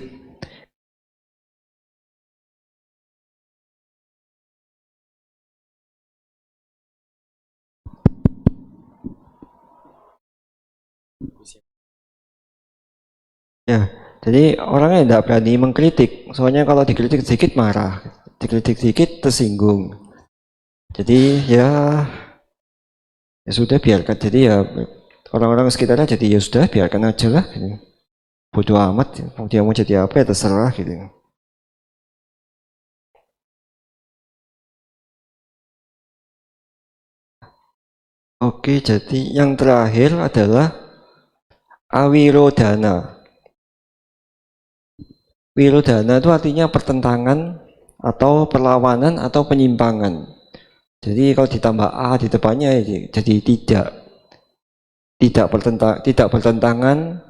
Ya, jadi orangnya tidak berani mengkritik. Soalnya kalau dikritik sedikit marah, dikritik sedikit tersinggung. Jadi ya sudah biarkan. Jadi ya orang-orang sekitarnya jadi ya sudah biarkan aja lah. Gitu. Bodoh amat. Dia mau jadi apa ya terserah gitu. Oke, jadi yang terakhir adalah awirodhana. Wirodhana itu artinya pertentangan atau perlawanan atau penyimpangan. Jadi kalau ditambah A di depannya jadi tidak bertentangan,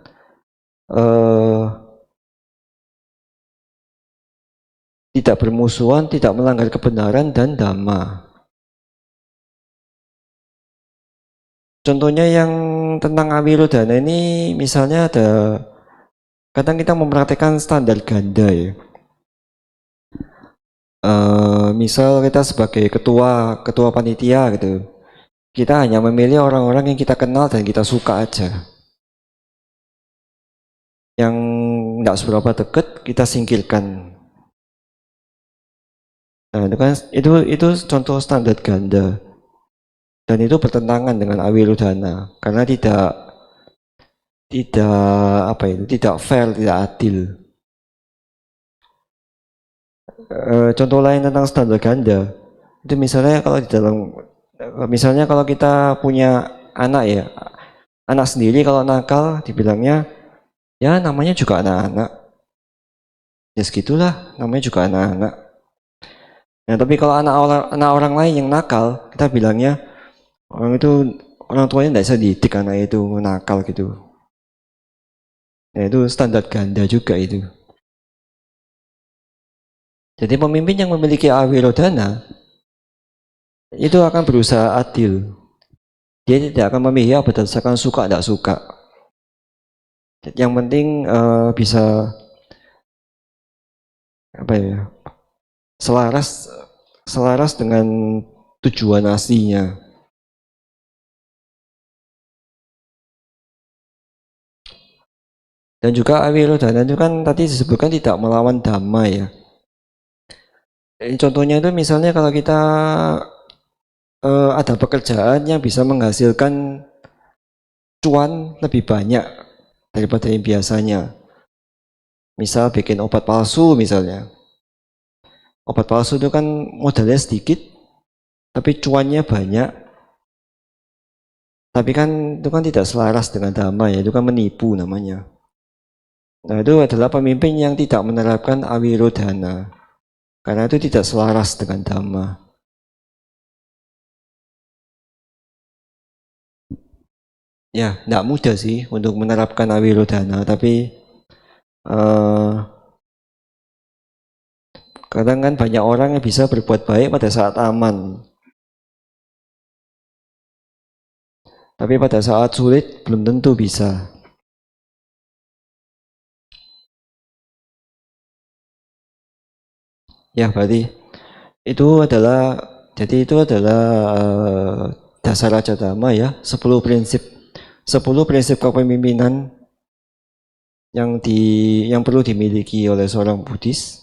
tidak bermusuhan, tidak melanggar kebenaran dan dhamma. Contohnya yang tentang Awirodhana ini, misalnya kadang kita mempraktekkan standar ganda ya. Misal kita sebagai ketua panitia gitu, kita hanya memilih orang-orang yang kita kenal dan kita suka aja. Yang nggak seberapa deket kita singkirkan. Nah, itu contoh standar ganda. Dan itu bertentangan dengan Awirodhana karena tidak fair, tidak adil. Contoh lain tentang standar ganda itu misalnya kalau kita punya anak ya, anak sendiri kalau nakal dibilangnya ya namanya juga anak-anak, ya segitulah namanya juga anak-anak. Nah tapi kalau anak orang lain yang nakal, kita bilangnya orang tuanya tidak bisa didik anak itu nakal gitu. Nah itu standar ganda juga itu. Jadi pemimpin yang memiliki Awirodhana itu akan berusaha adil. Dia tidak akan memihak berdasarkan suka tidak suka. Yang penting bisa selaras dengan tujuan aslinya. Dan juga Awirodhana itu kan tadi disebutkan tidak melawan dhamma ya. Contohnya itu misalnya kalau kita ada pekerjaan yang bisa menghasilkan cuan lebih banyak daripada yang biasanya. Misal bikin obat palsu misalnya. Obat palsu itu kan modalnya sedikit, tapi cuannya banyak. Tapi kan itu kan tidak selaras dengan dhamma ya, itu kan menipu namanya. Nah itu adalah pemimpin yang tidak menerapkan Awirodhana. Karena itu tidak selaras dengan dhamma. Ya, tidak mudah sih untuk menerapkan Awirodhana, tapi kadang kan banyak orang yang bisa berbuat baik pada saat aman. Tapi pada saat sulit belum tentu bisa. Ya, berarti itu adalah dasar Raja Dhamma ya, 10 prinsip kepemimpinan yang perlu dimiliki oleh seorang Buddhis.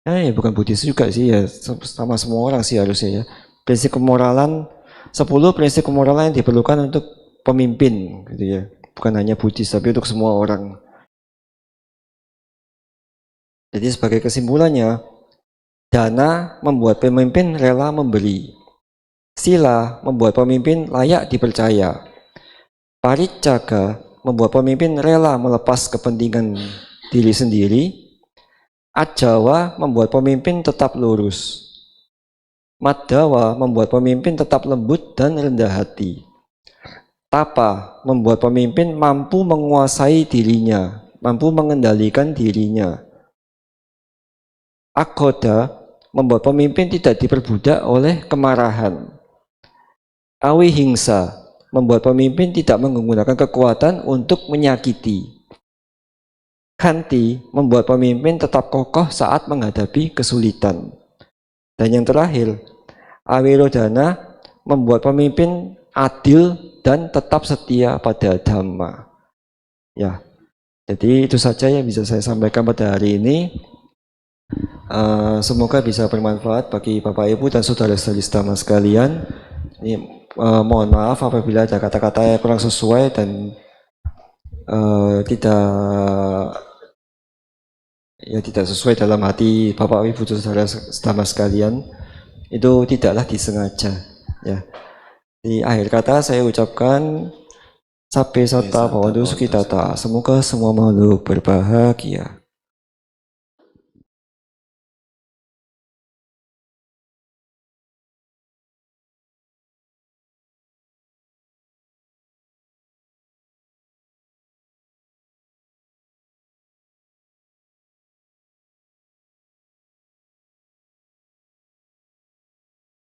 Ya bukan Buddhis juga sih ya, sama semua orang sih harusnya ya. 10 prinsip kemoralan yang diperlukan untuk pemimpin gitu ya. Bukan hanya Buddhis tapi untuk semua orang. Jadi sebagai kesimpulannya, dana membuat pemimpin rela memberi. Sila membuat pemimpin layak dipercaya. Paricaka membuat pemimpin rela melepas kepentingan diri sendiri. Ajawa membuat pemimpin tetap lurus. Maddawa membuat pemimpin tetap lembut dan rendah hati. Tapa membuat pemimpin mampu menguasai dirinya, mampu mengendalikan dirinya. Agoda membuat pemimpin tidak diperbudak oleh kemarahan. Awihingsa membuat pemimpin tidak menggunakan kekuatan untuk menyakiti. Khanti membuat pemimpin tetap kokoh saat menghadapi kesulitan. Dan yang terakhir, Awirodhana membuat pemimpin adil dan tetap setia pada dhamma. Ya, jadi itu saja yang bisa saya sampaikan pada hari ini. Semoga bisa bermanfaat bagi Bapak Ibu dan saudara-saudari Dhamma sekalian. Ini, mohon maaf apabila ada kata-kata yang kurang sesuai dan tidak sesuai dalam hati Bapak Ibu dan saudara Dhamma sekalian. Itu tidaklah disengaja. Ya. Di akhir kata saya ucapkan Sabbe satta bhavantu sukhitata. Semoga semua makhluk berbahagia.